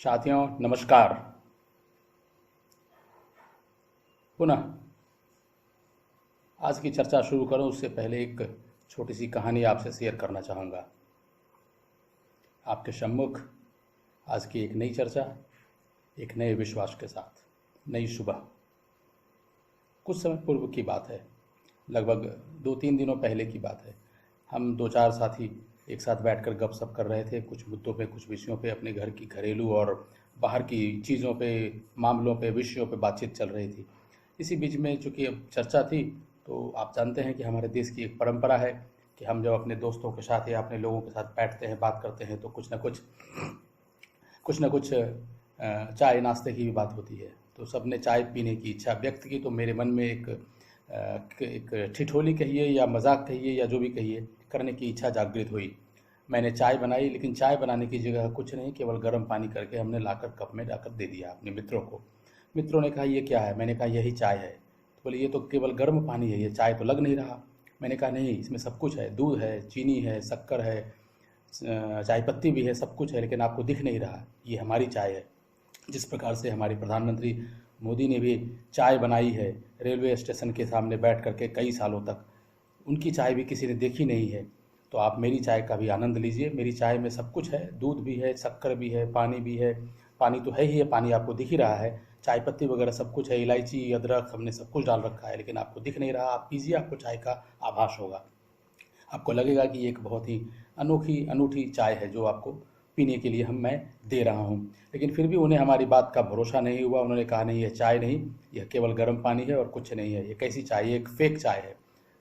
साथियों नमस्कार। पुनः आज की चर्चा शुरू करूं उससे पहले एक छोटी सी कहानी आपसे शेयर करना चाहूँगा। आपके सम्मुख आज की एक नई चर्चा, एक नए विश्वास के साथ, नई सुबह। कुछ समय पूर्व की बात है, लगभग 2-3 दिनों पहले की बात है। हम 2-4 साथी एक साथ बैठकर गपशप कर रहे थे, कुछ मुद्दों पे, कुछ विषयों पे, अपने घर की घरेलू और बाहर की चीज़ों पे, मामलों पे, विषयों पे बातचीत चल रही थी। इसी बीच में चूँकि अब चर्चा थी, तो आप जानते हैं कि हमारे देश की एक परंपरा है कि हम जब अपने दोस्तों के साथ या अपने लोगों के साथ बैठते हैं, बात करते हैं, तो कुछ न कुछ चाय नाश्ते की भी बात होती है। तो सबने चाय पीने की इच्छा व्यक्त की, तो मेरे मन में एक ठिठोली कहिए या मजाक कहिए या जो भी कहिए, करने की इच्छा जागृत हुई। मैंने चाय बनाई, लेकिन चाय बनाने की जगह कुछ नहीं, केवल गर्म पानी करके हमने लाकर कप में डालकर दे दिया अपने मित्रों को। मित्रों ने कहा ये क्या है? मैंने कहा यही चाय है। तो बोले ये तो केवल गर्म पानी है, ये चाय तो लग नहीं रहा। मैंने कहा नहीं, इसमें सब कुछ है, दूध है, चीनी है, शक्कर है, चाय पत्ती भी है, सब कुछ है, लेकिन आपको दिख नहीं रहा। ये हमारी चाय है। जिस प्रकार से हमारे प्रधानमंत्री मोदी ने भी चाय बनाई है रेलवे स्टेशन के सामने बैठ करके कई सालों तक, उनकी चाय भी किसी ने देखी नहीं है। तो आप मेरी चाय का भी आनंद लीजिए। मेरी चाय में सब कुछ है, दूध भी है, शक्कर भी है, पानी भी है। पानी तो है ही है, पानी आपको दिख ही रहा है, चाय पत्ती वगैरह सब कुछ है, इलायची, अदरक, हमने सब कुछ डाल रखा है, लेकिन आपको दिख नहीं रहा। आप पीजिए, आपको चाय का आभास होगा। आपको लगेगा कि एक बहुत ही अनोखी अनूठी चाय है जो आपको पीने के लिए मैं दे रहा हूँ। लेकिन फिर भी उन्हें हमारी बात का भरोसा नहीं हुआ। उन्होंने कहा नहीं, यह चाय नहीं, यह केवल गर्म पानी है और कुछ नहीं है। ये कैसी चाय? ये एक फेक चाय है।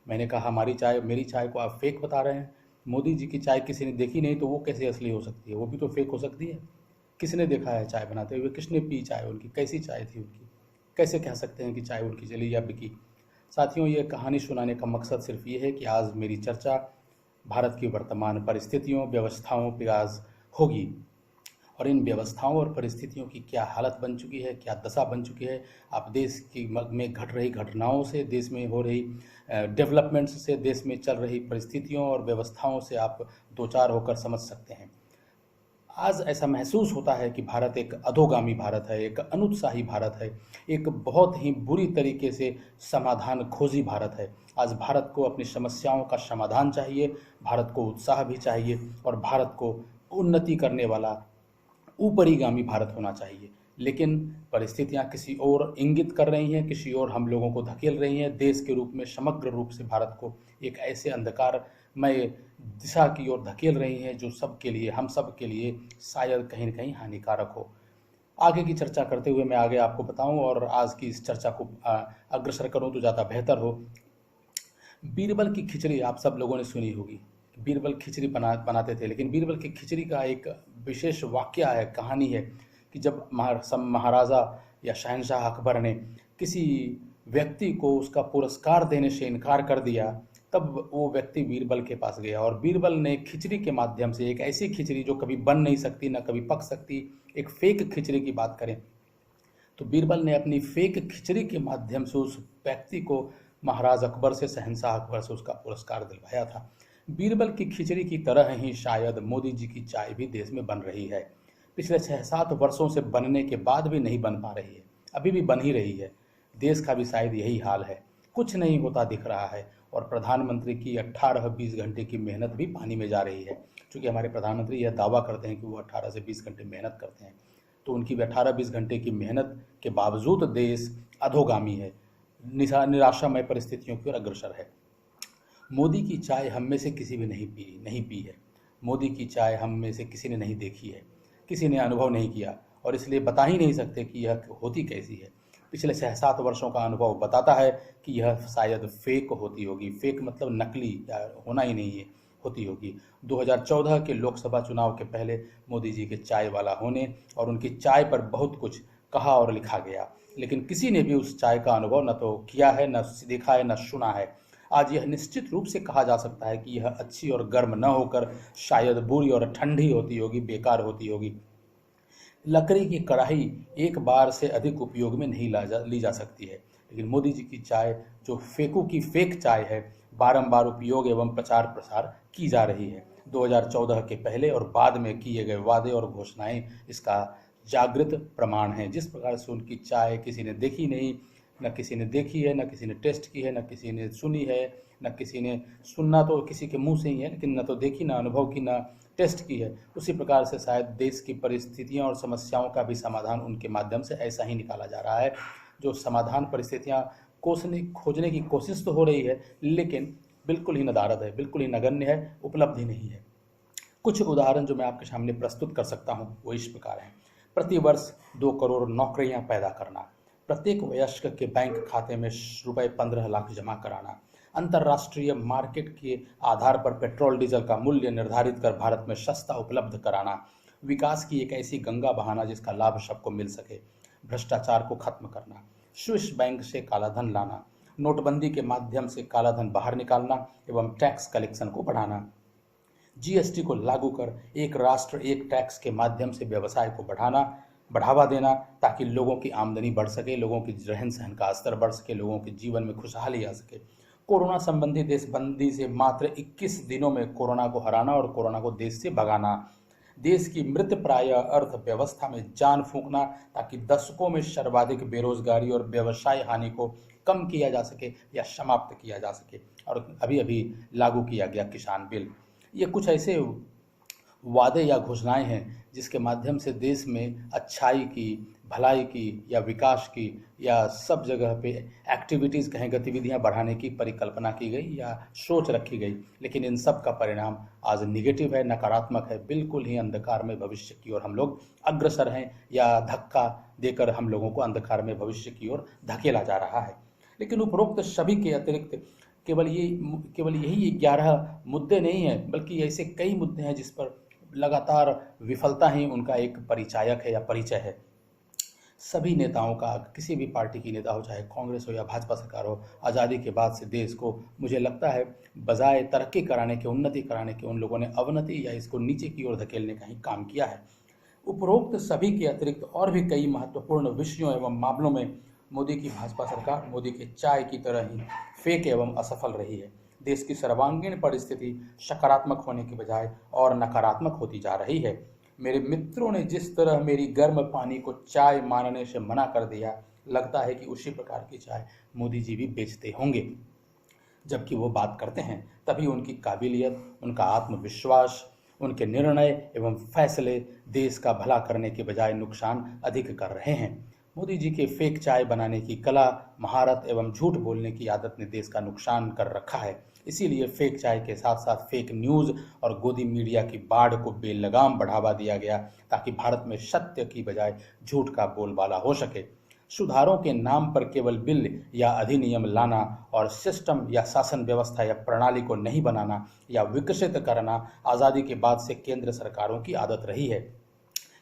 मैंने कहा हमारी चाय, मेरी चाय को आप फेक बता रहे हैं? मोदी जी की चाय किसी ने देखी नहीं तो वो कैसे असली हो सकती है? वो भी तो फेक हो सकती है। किसने देखा है चाय बनाते हुए? किसने पी चाय उनकी? कैसी चाय थी उनकी? कैसे कह सकते हैं कि चाय उनकी चली या बिकी? साथियों, ये कहानी सुनाने का मकसद सिर्फ ये है कि आज मेरी चर्चा भारत की वर्तमान परिस्थितियों, व्यवस्थाओं पे आज होगी, और इन व्यवस्थाओं और परिस्थितियों की क्या हालत बन चुकी है, क्या दशा बन चुकी है। आप देश की में घट रही घटनाओं से, देश में हो रही डेवलपमेंट्स से, देश में चल रही परिस्थितियों और व्यवस्थाओं से आप दो चार होकर समझ सकते हैं। आज ऐसा महसूस होता है कि भारत एक अधोगामी भारत है, एक अनुत्साही भारत है, एक बहुत ही बुरी तरीके से समाधान खोजी भारत है। आज भारत को अपनी समस्याओं का समाधान चाहिए, भारत को उत्साह भी चाहिए, और भारत को उन्नति करने वाला ऊपरीगामी भारत होना चाहिए। लेकिन परिस्थितियां किसी और इंगित कर रही हैं, किसी और हम लोगों को धकेल रही हैं। देश के रूप में, समग्र रूप से भारत को एक ऐसे अंधकारमय दिशा की ओर धकेल रही हैं जो सबके लिए, हम सब के लिए शायद कहीं न कहीं हानिकारक हो। आगे की चर्चा करते हुए मैं आगे आपको बताऊं और आज की इस चर्चा को अग्रसर करूं तो ज़्यादा बेहतर हो। बीरबल की खिचड़ी आप सब लोगों ने सुनी होगी। बीरबल खिचड़ी बनाते थे, लेकिन बीरबल की खिचड़ी का एक विशेष वाक़या है, कहानी है कि जब महाराजा या शहंशाह अकबर ने किसी व्यक्ति को उसका पुरस्कार देने से इनकार कर दिया, तब वो व्यक्ति बीरबल के पास गया और बीरबल ने खिचड़ी के माध्यम से, एक ऐसी खिचड़ी जो कभी बन नहीं सकती, ना कभी पक सकती, एक फेक खिचड़ी की बात करें तो बीरबल ने अपनी फेक खिचड़ी के माध्यम से उस व्यक्ति को महाराज अकबर से, शहंशाह अकबर से उसका पुरस्कार दिलवाया था। बीरबल की खिचड़ी की तरह ही शायद मोदी जी की चाय भी देश में बन रही है। पिछले 6-7 वर्षों से बनने के बाद भी नहीं बन पा रही है, अभी भी बन ही रही है। देश का भी शायद यही हाल है, कुछ नहीं होता दिख रहा है, और प्रधानमंत्री की 18-20 घंटे की मेहनत भी पानी में जा रही है। क्योंकि हमारे प्रधानमंत्री यह दावा करते हैं कि वो 18 से 20 घंटे मेहनत करते हैं, तो उनकी 18-20 घंटे की मेहनत के बावजूद देश अधोगामी है, निराशामय परिस्थितियों की ओर अग्रसर है। मोदी की चाय हम में से किसी भी नहीं पी है। मोदी की चाय हम में से किसी ने नहीं देखी है, किसी ने अनुभव नहीं किया, और इसलिए बता ही नहीं सकते कि यह होती कैसी है। पिछले 6-7 वर्षों का अनुभव बताता है कि यह शायद फेक होती होगी। फेक मतलब नकली, या होना ही नहीं है, होती होगी। 2014 के लोकसभा चुनाव के पहले मोदी जी के चाय वाला होने और उनकी चाय पर बहुत कुछ कहा और लिखा गया, लेकिन किसी ने भी उस चाय का अनुभव न तो किया है, न देखा है, न सुना है। आज यह निश्चित रूप से कहा जा सकता है कि यह अच्छी और गर्म न होकर शायद बुरी और ठंडी होती होगी, बेकार होती होगी। लकड़ी की कढ़ाई एक बार से अधिक उपयोग में नहीं ली जा सकती है, लेकिन मोदी जी की चाय जो फेकू की फेक चाय है, बारंबार उपयोग एवं प्रचार प्रसार की जा रही है। 2014 के पहले और बाद में किए गए वादे और घोषणाएं इसका जागृत प्रमाण हैं। जिस प्रकार से उनकी चाय किसी ने देखी नहीं, न किसी ने देखी है, न किसी ने टेस्ट की है, न किसी ने सुनी है, न किसी ने सुनना तो किसी के मुंह से ही है, लेकिन न तो देखी, न अनुभव की, न टेस्ट की है, उसी प्रकार से शायद देश की परिस्थितियां और समस्याओं का भी समाधान उनके माध्यम से ऐसा ही निकाला जा रहा है। जो समाधान परिस्थितियां खोजने की कोशिश तो हो रही है, लेकिन बिल्कुल ही नदारद है, बिल्कुल ही नगण्य है, उपलब्धि नहीं है। कुछ उदाहरण जो मैं आपके सामने प्रस्तुत कर सकता हूं वो इस प्रकार हैं। प्रति वर्ष 2 करोड़ नौकरियां पैदा करना, प्रत्येक वयस्क के बैंक खाते में रुपए 15 लाख जमा कराना, अंतर्राष्ट्रीय मार्केट के आधार पर पेट्रोल डीजल का मूल्य निर्धारित कर भारत में सस्ता उपलब्ध कराना, विकास की एक ऐसी गंगा बहाना जिसका लाभ सबको मिल सके, भ्रष्टाचार को खत्म करना, स्विस बैंक से कालाधन लाना, नोटबंदी के माध्यम से कालाधन बाहर निकालना एवं टैक्स कलेक्शन को बढ़ाना, जीएसटी को लागू कर एक राष्ट्र एक टैक्स के माध्यम से व्यवसाय को बढ़ावा देना, ताकि लोगों की आमदनी बढ़ सके, लोगों की रहन सहन का स्तर बढ़ सके, लोगों के जीवन में खुशहाली आ सके। कोरोना संबंधी देशबंदी से मात्र 21 दिनों में कोरोना को हराना और कोरोना को देश से भगाना, देश की मृत प्राय अर्थव्यवस्था में जान फूंकना, ताकि दशकों में सर्वाधिक बेरोजगारी और व्यवसाय हानि को कम किया जा सके या समाप्त किया जा सके। और अभी अभी लागू किया गया किसान बिल। ये कुछ ऐसे वादे या घोषणाएं हैं जिसके माध्यम से देश में अच्छाई की, भलाई की या विकास की या सब जगह पे एक्टिविटीज़ कहें, गतिविधियां बढ़ाने की परिकल्पना की गई या सोच रखी गई। लेकिन इन सब का परिणाम आज निगेटिव है, नकारात्मक है, बिल्कुल ही अंधकार में भविष्य की ओर हम लोग अग्रसर हैं या धक्का देकर हम लोगों को अंधकार में भविष्य की ओर धकेला जा रहा है। लेकिन उपरोक्त सभी के अतिरिक्त केवल यही 11 मुद्दे नहीं हैं, बल्कि ऐसे कई मुद्दे हैं जिस पर लगातार विफलता ही उनका एक परिचायक है या परिचय है। सभी नेताओं का, किसी भी पार्टी की नेता हो, चाहे कांग्रेस हो या भाजपा सरकार हो, आज़ादी के बाद से देश को मुझे लगता है बजाय तरक्की कराने के, उन्नति कराने के, उन लोगों ने अवनति या इसको नीचे की ओर धकेलने का ही काम किया है। उपरोक्त सभी के अतिरिक्त और भी कई महत्वपूर्ण विषयों एवं मामलों में मोदी की भाजपा सरकार मोदी के चाय की तरह ही फेक एवं असफल रही है। देश की सर्वांगीण परिस्थिति सकारात्मक होने के बजाय और नकारात्मक होती जा रही है। मेरे मित्रों ने जिस तरह मेरी गर्म पानी को चाय मानने से मना कर दिया, लगता है कि उसी प्रकार की चाय मोदी जी भी बेचते होंगे। जबकि वो बात करते हैं तभी उनकी काबिलियत, उनका आत्मविश्वास, उनके निर्णय एवं फैसले देश का भला करने के बजाय नुकसान अधिक कर रहे हैं। मोदी जी के फेक चाय बनाने की कला, महारत एवं झूठ बोलने की आदत ने देश का नुकसान कर रखा है। इसीलिए फेक चाय के साथ साथ फेक न्यूज़ और गोदी मीडिया की बाढ़ को बेलगाम बढ़ावा दिया गया, ताकि भारत में सत्य की बजाय झूठ का बोलबाला हो सके। सुधारों के नाम पर केवल बिल या अधिनियम लाना और सिस्टम या शासन व्यवस्था या प्रणाली को नहीं बनाना या विकसित करना आज़ादी के बाद से केंद्र सरकारों की आदत रही है।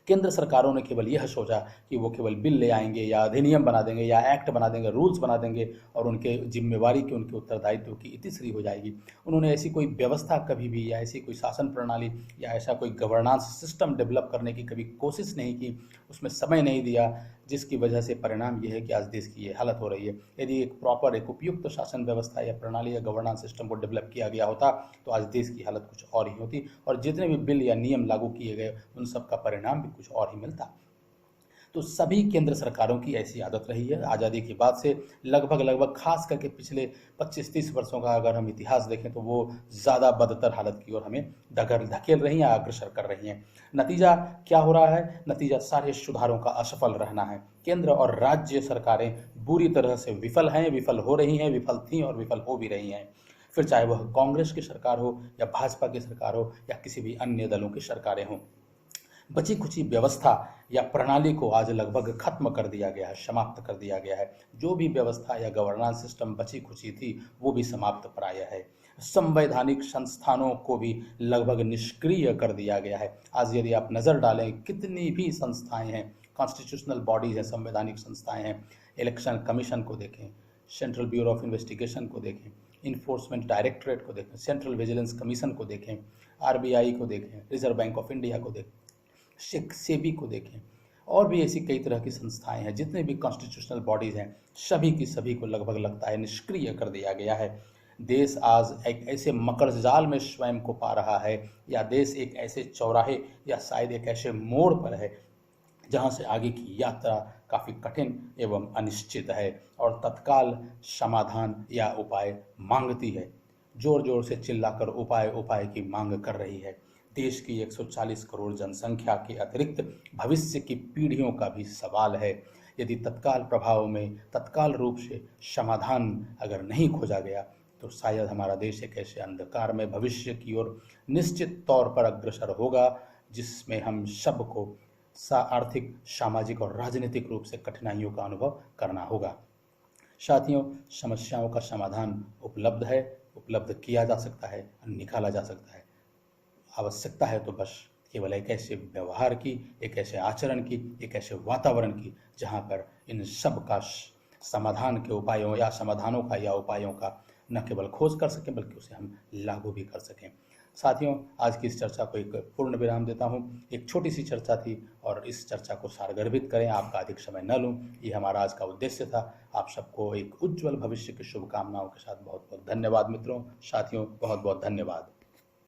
केंद्र सरकारों ने केवल यह सोचा कि वो केवल बिल ले आएंगे या अधिनियम बना देंगे या एक्ट बना देंगे, रूल्स बना देंगे और उनके जिम्मेवारी की, उनके उत्तरदायित्व की इतिश्री हो जाएगी। उन्होंने ऐसी कोई व्यवस्था कभी भी या ऐसी कोई शासन प्रणाली या ऐसा कोई गवर्नेंस सिस्टम डेवलप करने की कभी कोशिश नहीं की, उसमें समय नहीं दिया, जिसकी वजह से परिणाम यह है कि आज देश की ये हालत हो रही है। यदि एक प्रॉपर, एक उपयुक्त शासन व्यवस्था या प्रणाली या गवर्नेंस सिस्टम को डेवलप किया गया होता तो आज देश की हालत कुछ और ही होती और जितने भी बिल या नियम लागू किए गए उन सब का परिणाम भी कुछ और ही मिलता। तो सभी केंद्र सरकारों की ऐसी आदत रही है आज़ादी के बाद से। लगभग खास करके पिछले 25-30 वर्षों का अगर हम इतिहास देखें तो वो ज़्यादा बदतर हालत की ओर हमें धकेल रही हैं, अग्रसर कर रही हैं। नतीजा क्या हो रहा है? नतीजा सारे सुधारों का असफल रहना है। केंद्र और राज्य सरकारें बुरी तरह से विफल हैं, विफल हो रही हैं, विफल थीं और विफल हो भी रही हैं। फिर चाहे वह कांग्रेस की सरकार हो या भाजपा की सरकार हो या किसी भी अन्य दलों की सरकारें हों। बची खुची व्यवस्था या प्रणाली को आज लगभग खत्म कर दिया गया है, समाप्त कर दिया गया है। जो भी व्यवस्था या गवर्नेंस सिस्टम बची खुची थी वो भी समाप्त प्राय है। संवैधानिक संस्थानों को भी लगभग निष्क्रिय कर दिया गया है। आज यदि आप नज़र डालें कितनी भी संस्थाएं हैं, कॉन्स्टिट्यूशनल बॉडीज हैं, संवैधानिक संस्थाएं हैं, इलेक्शन कमीशन को देखें, सेंट्रल ब्यूरो ऑफ इन्वेस्टिगेशन को देखें, इन्फोर्समेंट डायरेक्टरेट को देखें, सेंट्रल विजिलेंस कमीशन को देखें, आरबीआई को देखें, रिजर्व बैंक ऑफ इंडिया को देखें, सेबी को देखें, और भी ऐसी कई तरह की संस्थाएं हैं। जितने भी कॉन्स्टिट्यूशनल बॉडीज़ हैं सभी की सभी को लगभग लगता है निष्क्रिय कर दिया गया है। देश आज एक ऐसे मकर जाल में स्वयं को पा रहा है या देश एक ऐसे चौराहे या शायद एक ऐसे मोड़ पर है जहाँ से आगे की यात्रा काफ़ी कठिन एवं अनिश्चित है और तत्काल समाधान या उपाय मांगती है। जोर जोर से चिल्लाकर उपाय उपाय की मांग कर रही है। देश की 140 करोड़ जनसंख्या के अतिरिक्त भविष्य की पीढ़ियों का भी सवाल है। यदि तत्काल प्रभाव में तत्काल रूप से समाधान अगर नहीं खोजा गया तो शायद हमारा देश एक ऐसे अंधकार में भविष्य की ओर निश्चित तौर पर अग्रसर होगा जिसमें हम सबको आर्थिक, सामाजिक और राजनीतिक रूप से कठिनाइयों का अनुभव करना होगा। साथियों, समस्याओं का समाधान उपलब्ध है, उपलब्ध किया जा सकता है, निकाला जा सकता है। आवश्यकता है तो बस केवल एक ऐसे व्यवहार की, एक ऐसे आचरण की, एक ऐसे वातावरण की जहाँ पर इन सब का समाधान के उपायों या समाधानों का या उपायों का न केवल खोज कर सकें बल्कि उसे हम लागू भी कर सकें। साथियों, आज की इस चर्चा को एक पूर्ण विराम देता हूँ। एक छोटी सी चर्चा थी और इस चर्चा को सारगर्भित करें, आपका अधिक समय न लूँ, ये हमारा आज का उद्देश्य था। आप सबको एक उज्ज्वल भविष्य की शुभकामनाओं के साथ बहुत बहुत धन्यवाद मित्रों, साथियों, बहुत बहुत धन्यवाद।